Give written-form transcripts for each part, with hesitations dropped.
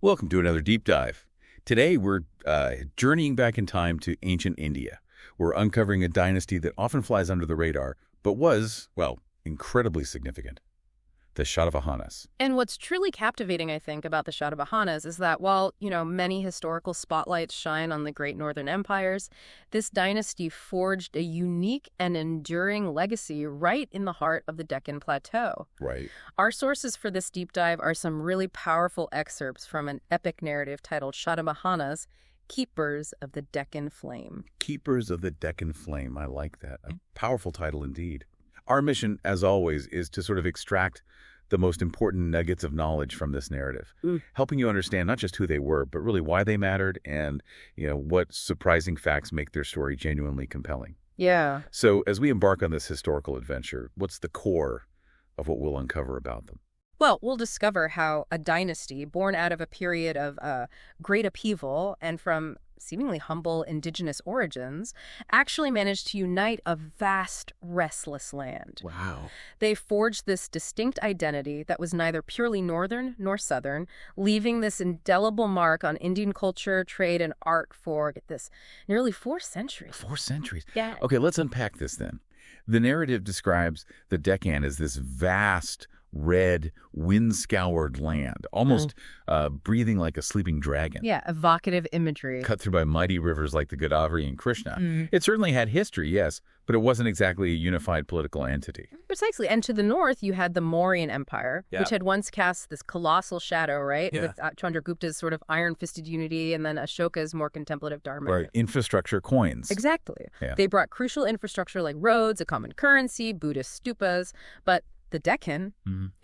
Welcome to another deep dive. Today we're journeying back in time to ancient India. We're uncovering a dynasty that often flies under the radar, but was, well, incredibly significant. The Shatavahanas. And what's truly captivating, I think, about the Shatavahanas is that while, many historical spotlights shine on the great northern empires, this dynasty forged a unique and enduring legacy right in the heart of the Deccan Plateau. Right. Our sources for this deep dive are some really powerful excerpts from an epic narrative titled Shatavahanas, Keepers of the Deccan Flame. Keepers of the Deccan Flame. I like that. A powerful title indeed. Our mission, as always, is to sort of extract the most important nuggets of knowledge from this narrative, helping you understand not just who they were, but really why they mattered and, what surprising facts make their story genuinely compelling. Yeah. So as we embark on this historical adventure, what's the core of what we'll uncover about them? Well, we'll discover how a dynasty born out of a period of great upheaval and from seemingly humble indigenous origins actually managed to unite a vast, restless land. Wow. They forged this distinct identity that was neither purely northern nor southern, leaving this indelible mark on Indian culture, trade, and art for, get this, nearly 4 centuries. 4 centuries. Yeah. Okay, let's unpack this then. The narrative describes the Deccan as this vast, red, wind-scoured land, almost breathing like a sleeping dragon. Yeah, evocative imagery. Cut through by mighty rivers like the Godavari and Krishna. It certainly had history, yes, but it wasn't exactly a unified political entity. Precisely. And to the north, you had the Mauryan Empire, which had once cast this colossal shadow, right? Yeah. With Chandragupta's sort of iron-fisted unity and then Ashoka's more contemplative dharma. Right, infrastructure coins. Exactly. Yeah. They brought crucial infrastructure like roads, a common currency, Buddhist stupas, but the Deccan,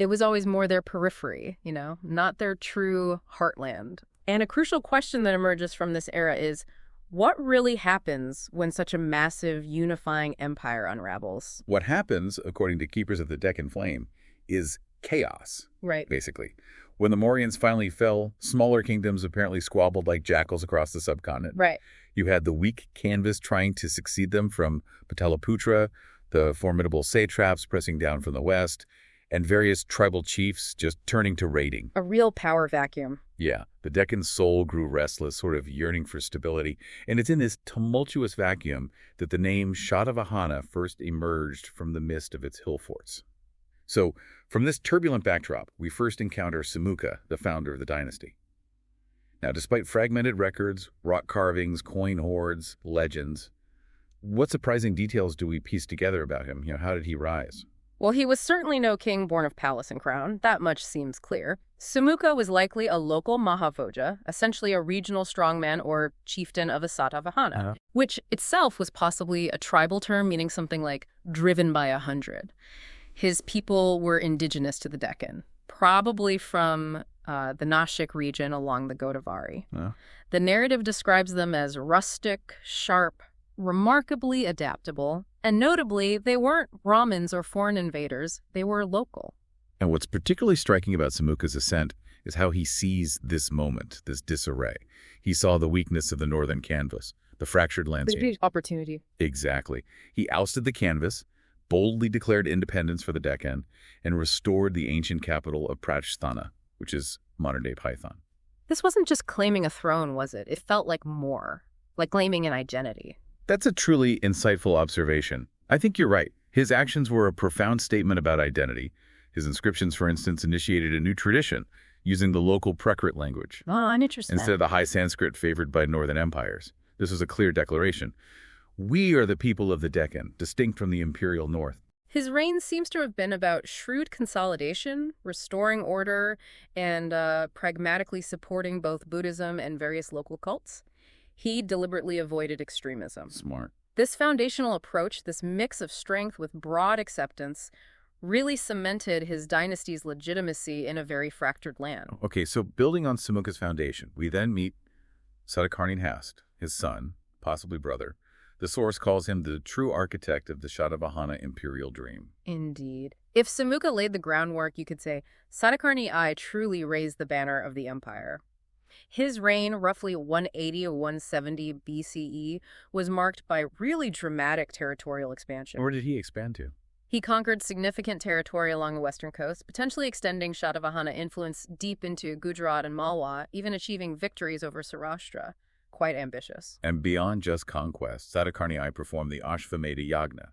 it was always more their periphery, not their true heartland. And a crucial question that emerges from this era is, what really happens when such a massive unifying empire unravels? What happens, according to Keepers of the Deccan Flame, is chaos, Right. basically. When the Mauryans finally fell, smaller kingdoms apparently squabbled like jackals across the subcontinent. Right. You had the weak canvas trying to succeed them from Pataliputra, the formidable satraps pressing down from the west, and various tribal chiefs just turning to raiding. A real power vacuum. Yeah, the Deccan soul grew restless, sort of yearning for stability, and it's in this tumultuous vacuum that the name Shatavahana first emerged from the mist of its hill forts. So, from this turbulent backdrop, we first encounter Simuka, the founder of the dynasty. Now, despite fragmented records, rock carvings, coin hoards, legends, what surprising details do we piece together about him? How did he rise? Well, he was certainly no king born of palace and crown. That much seems clear. Simuka was likely a local Mahavoja, essentially a regional strongman or chieftain of a Satakarni, which itself was possibly a tribal term meaning something like driven by 100. His people were indigenous to the Deccan, probably from the Nasik region along the Godavari. The narrative describes them as rustic, sharp, remarkably adaptable, and notably, they weren't Brahmins or foreign invaders, they were local. And what's particularly striking about Simuka's ascent is how he sees this moment, this disarray. He saw the weakness of the northern canvas, the fractured landscape. Opportunity. Exactly. He ousted the canvas, boldly declared independence for the Deccan, and restored the ancient capital of Pratishthana, which is modern-day Python. This wasn't just claiming a throne, was it? It felt like more, like claiming an identity. That's a truly insightful observation. I think you're right. His actions were a profound statement about identity. His inscriptions, for instance, initiated a new tradition, using the local Prakrit language. Oh, I'm interested. Instead of the high Sanskrit favored by northern empires. This was a clear declaration. We are the people of the Deccan, distinct from the imperial north. His reign seems to have been about shrewd consolidation, restoring order, and pragmatically supporting both Buddhism and various local cults. He deliberately avoided extremism. Smart. This foundational approach, this mix of strength with broad acceptance, really cemented his dynasty's legitimacy in a very fractured land. Okay, so building on Simuka's foundation, we then meet Satakarni I, his son, possibly brother. The source calls him the true architect of the Shatavahana imperial dream. Indeed. If Simuka laid the groundwork, you could say Satakarni I truly raised the banner of the empire. His reign, roughly 180 or 170 BCE, was marked by really dramatic territorial expansion. Where did he expand to? He conquered significant territory along the western coast, potentially extending Shatavahana influence deep into Gujarat and Malwa, even achieving victories over Saurashtra. Quite ambitious. And beyond just conquest, Satakarni I performed the Ashvamedha Yajna.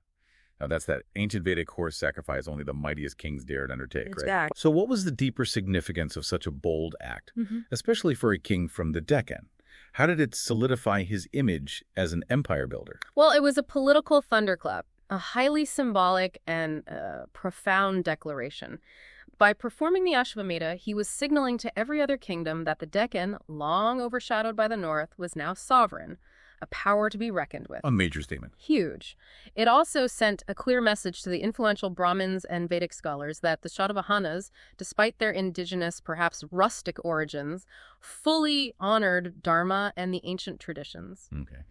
Now, that's that ancient Vedic horse sacrifice only the mightiest kings dared undertake, right? Back. So what was the deeper significance of such a bold act, especially for a king from the Deccan? How did it solidify his image as an empire builder? Well, it was a political thunderclap, a highly symbolic and profound declaration. By performing the Ashvamedha, he was signaling to every other kingdom that the Deccan, long overshadowed by the north, was now sovereign, a power to be reckoned with. A major statement. Huge. It also sent a clear message to the influential Brahmins and Vedic scholars that the Shatavahanas, despite their indigenous, perhaps rustic origins, fully honored Dharma and the ancient traditions. Okay.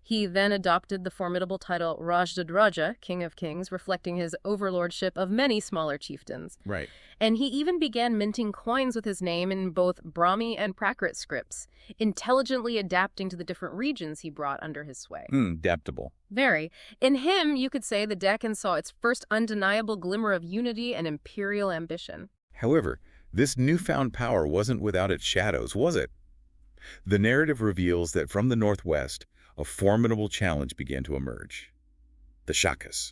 He then adopted the formidable title Rudradaman, King of Kings, reflecting his overlordship of many smaller chieftains. Right. And he even began minting coins with his name in both Brahmi and Prakrit scripts, intelligently adapting to the different regions he brought under his sway. Adaptable. Very. In him, you could say the Deccan saw its first undeniable glimmer of unity and imperial ambition. However, this newfound power wasn't without its shadows, was it? The narrative reveals that from the northwest, a formidable challenge began to emerge. The Shakas,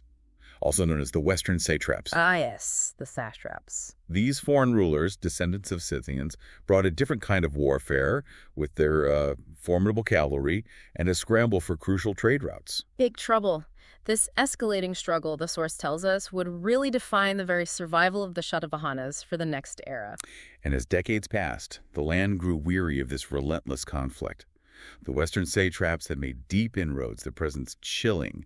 also known as the Western Satraps. Ah, yes, the satraps. These foreign rulers, descendants of Scythians, brought a different kind of warfare with their formidable cavalry and a scramble for crucial trade routes. Big trouble. This escalating struggle, the source tells us, would really define the very survival of the Shatavahanas for the next era. And as decades passed, the land grew weary of this relentless conflict. The Western satraps had made deep inroads, their presence chilling,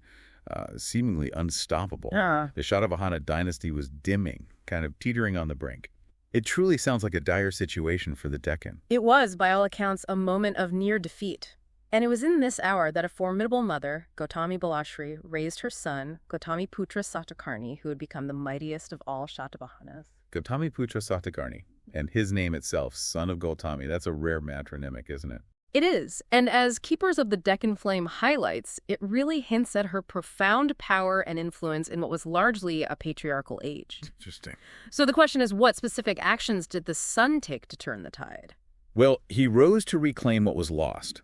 seemingly unstoppable. The Shatavahana dynasty was dimming, kind of teetering on the brink. It truly sounds like a dire situation for the Deccan. It was, by all accounts, a moment of near defeat. And it was in this hour that a formidable mother, Gautami Balashri, raised her son, Gautamiputra Satakarni, who would become the mightiest of all Shatavahanas. Gautamiputra Satakarni, and his name itself, son of Gautami, that's a rare matronymic, isn't it? It is, and as Keepers of the Deccan Flame highlights, it really hints at her profound power and influence in what was largely a patriarchal age. Interesting. So the question is, what specific actions did the son take to turn the tide? Well, he rose to reclaim what was lost.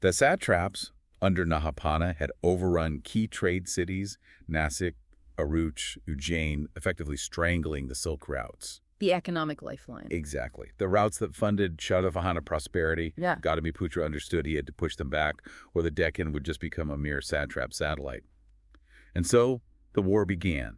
The satraps, under Nahapana, had overrun key trade cities, Nasik, Aruch, Ujjain, effectively strangling the Silk routes. The economic lifeline. Exactly. The routes that funded Shatavahana prosperity. Yeah. Gautamiputra understood he had to push them back, or the Deccan would just become a mere satrap satellite. And so the war began.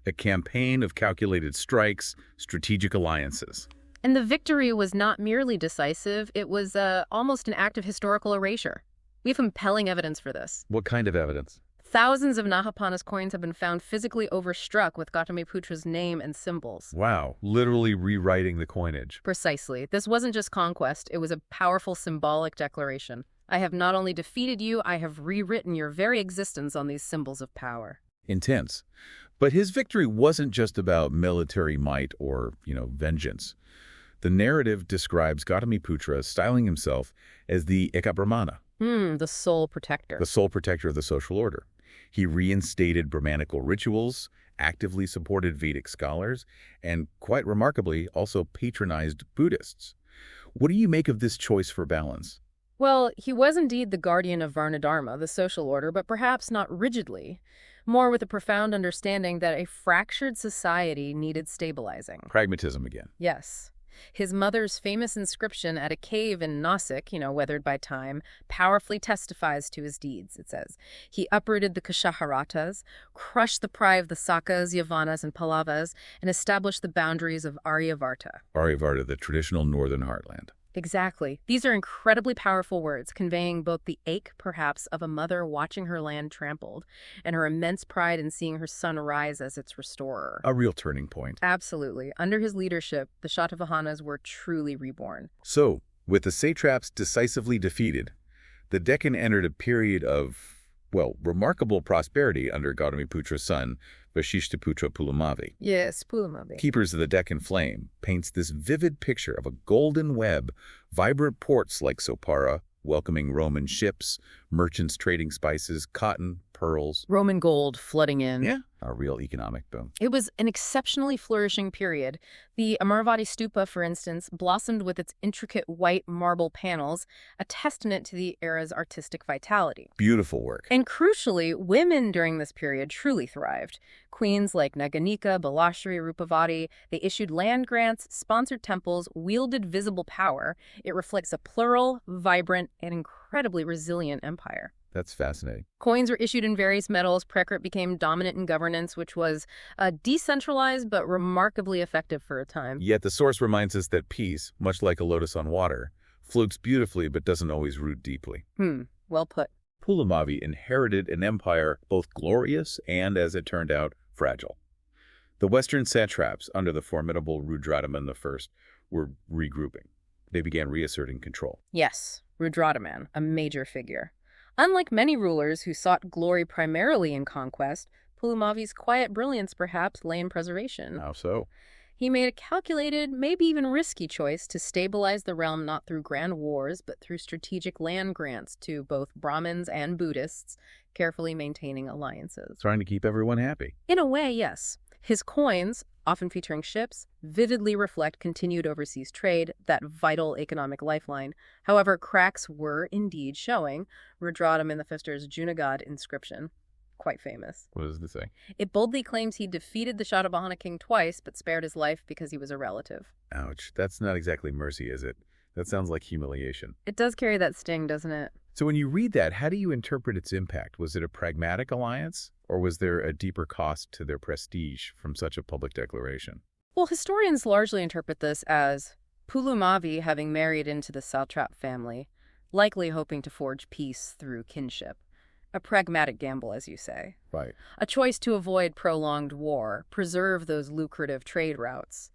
A campaign of calculated strikes, strategic alliances. And the victory was not merely decisive, it was almost an act of historical erasure. We have compelling evidence for this. What kind of evidence? Thousands of Nahapana's coins have been found physically overstruck with Gautamiputra's name and symbols. Wow, literally rewriting the coinage. Precisely. This wasn't just conquest, it was a powerful symbolic declaration. I have not only defeated you, I have rewritten your very existence on these symbols of power. Intense. But his victory wasn't just about military might or, vengeance. The narrative describes Gautamiputra styling himself as the Eka Brahmana. The sole protector. The sole protector of the social order. He reinstated Brahmanical rituals, actively supported Vedic scholars, and, quite remarkably, also patronized Buddhists. What do you make of this choice for balance? Well, he was indeed the guardian of Varnadharma, the social order, but perhaps not rigidly. More with a profound understanding that a fractured society needed stabilizing. Pragmatism again. Yes. His mother's famous inscription at a cave in Nasik, weathered by time, powerfully testifies to his deeds, it says. He uprooted the Kashaharatas, crushed the pride of the Sakas, Yavanas, and Pallavas, and established the boundaries of Aryavarta. Aryavarta, the traditional northern heartland. Exactly. These are incredibly powerful words, conveying both the ache, perhaps, of a mother watching her land trampled, and her immense pride in seeing her son rise as its restorer. A real turning point. Absolutely. Under his leadership, the Shatavahanas were truly reborn. So, with the satraps decisively defeated, the Deccan entered a period of, remarkable prosperity under Gautamiputra's son, Vasishthaputra Pulumavi. Yes, Pulumavi. Keepers of the Deccan Flame paints this vivid picture of a golden web, vibrant ports like Sopara, welcoming Roman ships, merchants trading spices, cotton, pearls. Roman gold flooding in. Yeah, a real economic boom. It was an exceptionally flourishing period. The Amaravati Stupa, for instance, blossomed with its intricate white marble panels, a testament to the era's artistic vitality. Beautiful work. And crucially, women during this period truly thrived. Queens like Naganika, Balashri, Rupavati, they issued land grants, sponsored temples, wielded visible power. It reflects a plural, vibrant, and incredibly resilient empire. That's fascinating. Coins were issued in various metals. Prakrit became dominant in governance, which was decentralized but remarkably effective for a time. Yet the source reminds us that peace, much like a lotus on water, floats beautifully but doesn't always root deeply. Well put. Pulumavi inherited an empire both glorious and, as it turned out, fragile. The Western Satraps, under the formidable Rudradaman I, were regrouping. They began reasserting control. Yes, Rudradaman, a major figure. Unlike many rulers who sought glory primarily in conquest, Pulumavi's quiet brilliance perhaps lay in preservation. How so? He made a calculated, maybe even risky choice to stabilize the realm not through grand wars, but through strategic land grants to both Brahmins and Buddhists, carefully maintaining alliances. Trying to keep everyone happy. In a way, yes. His coins, often featuring ships, vividly reflect continued overseas trade, that vital economic lifeline. However, cracks were indeed showing. Rudradaman I's Junagadh inscription, quite famous. What does it say? It boldly claims he defeated the Shatavahana king twice, but spared his life because he was a relative. Ouch. That's not exactly mercy, is it? That sounds like humiliation. It does carry that sting, doesn't it? So when you read that, how do you interpret its impact? Was it a pragmatic alliance, or was there a deeper cost to their prestige from such a public declaration? Well, historians largely interpret this as Pulumavi having married into the satrap family, likely hoping to forge peace through kinship. A pragmatic gamble, as you say. Right. A choice to avoid prolonged war, preserve those lucrative trade routes.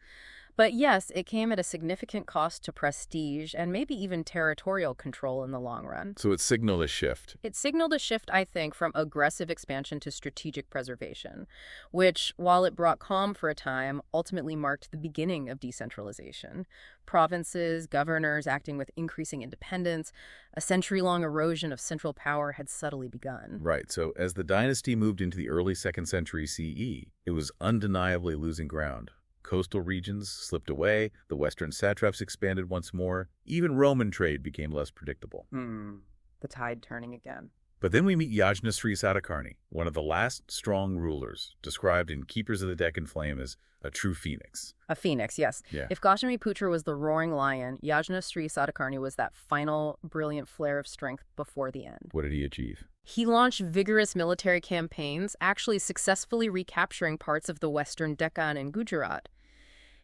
But yes, it came at a significant cost to prestige and maybe even territorial control in the long run. So it signaled a shift. It signaled a shift, I think, from aggressive expansion to strategic preservation, which, while it brought calm for a time, ultimately marked the beginning of decentralization. Provinces, governors acting with increasing independence, a century-long erosion of central power had subtly begun. Right. So as the dynasty moved into the early 2nd century CE, it was undeniably losing ground. Coastal regions slipped away, the Western Satraps expanded once more, even Roman trade became less predictable. The tide turning again. But then we meet Yajna Satakarni, one of the last strong rulers, described in Keepers of the Deccan Flame as a true phoenix. A phoenix, yes. Yeah. If Gautamiputra was the roaring lion, Yajna Satakarni was that final, brilliant flare of strength before the end. What did he achieve? He launched vigorous military campaigns, actually successfully recapturing parts of the western Deccan and Gujarat.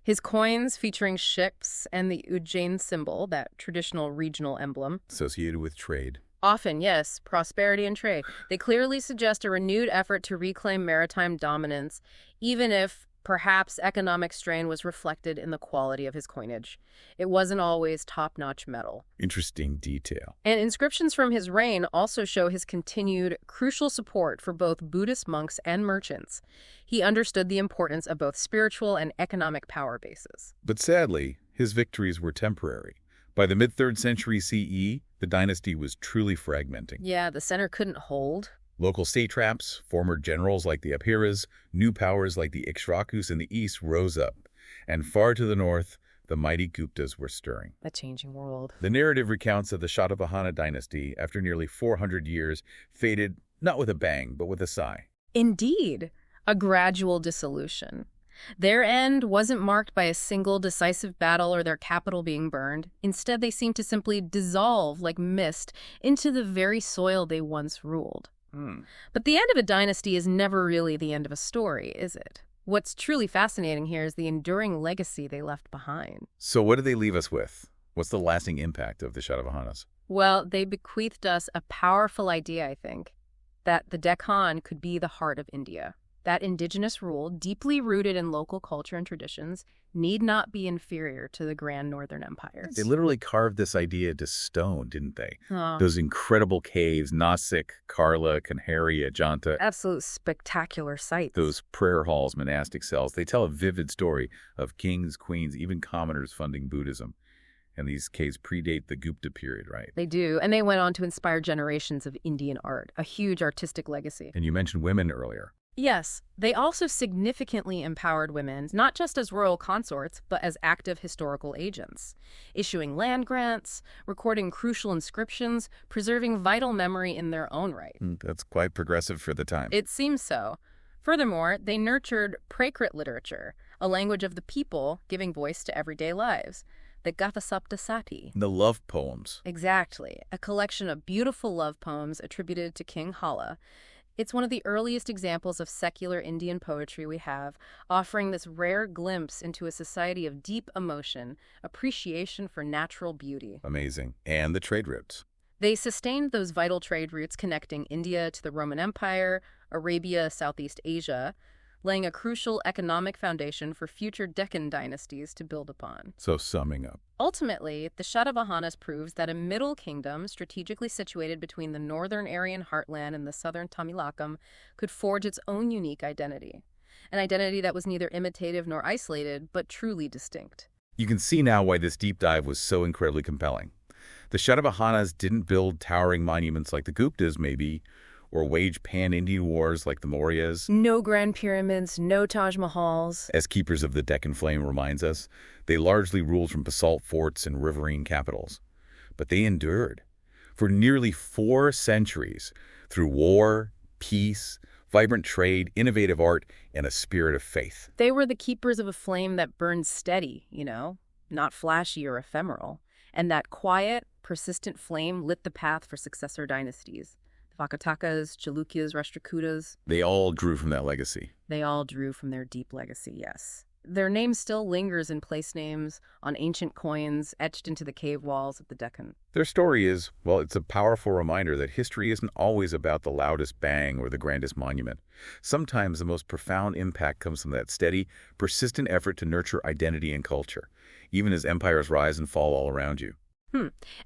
His coins, featuring ships and the Ujjain symbol, that traditional regional emblem. Associated with trade. Often, yes, prosperity and trade. They clearly suggest a renewed effort to reclaim maritime dominance, even if perhaps economic strain was reflected in the quality of his coinage. It wasn't always top-notch metal. Interesting detail. And inscriptions from his reign also show his continued crucial support for both Buddhist monks and merchants. He understood the importance of both spiritual and economic power bases. But sadly, his victories were temporary. By the mid-3rd century CE, the dynasty was truly fragmenting. Yeah, the center couldn't hold. Local satraps, former generals like the Abhiras, new powers like the Ikshrakus in the east rose up. And far to the north, the mighty Guptas were stirring. A changing world. The narrative recounts of the Shatavahana dynasty, after nearly 400 years, faded not with a bang, but with a sigh. Indeed, a gradual dissolution. Their end wasn't marked by a single decisive battle or their capital being burned. Instead, they seemed to simply dissolve like mist into the very soil they once ruled. But the end of a dynasty is never really the end of a story, is it? What's truly fascinating here is the enduring legacy they left behind. So what did they leave us with? What's the lasting impact of the Shatavahanas? Well, they bequeathed us a powerful idea, I think, that the Deccan could be the heart of India. That indigenous rule, deeply rooted in local culture and traditions, need not be inferior to the grand northern empires. They literally carved this idea into stone, didn't they? Oh. Those incredible caves, Nasik, Karla, Kanheri, Ajanta. Absolute spectacular sights. Those prayer halls, monastic cells, they tell a vivid story of kings, queens, even commoners funding Buddhism. And these caves predate the Gupta period, right? They do, and they went on to inspire generations of Indian art, a huge artistic legacy. And you mentioned women earlier. Yes, they also significantly empowered women, not just as royal consorts, but as active historical agents, issuing land grants, recording crucial inscriptions, preserving vital memory in their own right. That's quite progressive for the time. It seems so. Furthermore, they nurtured Prakrit literature, a language of the people giving voice to everyday lives. The Gathasaptasati. The love poems. Exactly, a collection of beautiful love poems attributed to King Hala. It's one of the earliest examples of secular Indian poetry we have, offering this rare glimpse into a society of deep emotion, appreciation for natural beauty. Amazing. And the trade routes. They sustained those vital trade routes connecting India to the Roman Empire, Arabia, Southeast Asia, laying a crucial economic foundation for future Deccan dynasties to build upon. So summing up. Ultimately, the Shatavahanas proves that a middle kingdom strategically situated between the northern Aryan heartland and the southern Tamilakam could forge its own unique identity. An identity that was neither imitative nor isolated, but truly distinct. You can see now why this deep dive was so incredibly compelling. The Shatavahanas didn't build towering monuments like the Guptas, maybe, or wage pan-Indian wars like the Mauryas. No grand pyramids, no Taj Mahals. As Keepers of the Deccan Flame reminds us, they largely ruled from basalt forts and riverine capitals. But they endured for nearly 4 centuries through war, peace, vibrant trade, innovative art, and a spirit of faith. They were the keepers of a flame that burned steady, not flashy or ephemeral. And that quiet, persistent flame lit the path for successor dynasties. Vakatakas, Chalukyas, Rashtrakutas. They all drew from that legacy. They all drew from their deep legacy, yes. Their name still lingers in place names, on ancient coins, etched into the cave walls of the Deccan. Their story is, well, it's a powerful reminder that history isn't always about the loudest bang or the grandest monument. Sometimes the most profound impact comes from that steady, persistent effort to nurture identity and culture, even as empires rise and fall all around you.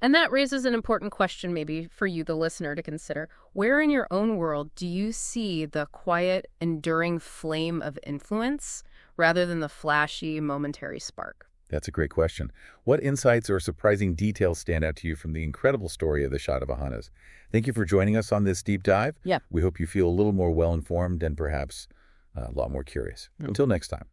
And that raises an important question maybe for you, the listener, to consider. Where in your own world do you see the quiet, enduring flame of influence rather than the flashy, momentary spark? That's a great question. What insights or surprising details stand out to you from the incredible story of the Shatavahanas? Thank you for joining us on this deep dive. Yeah. We hope you feel a little more well-informed and perhaps a lot more curious. Until next time.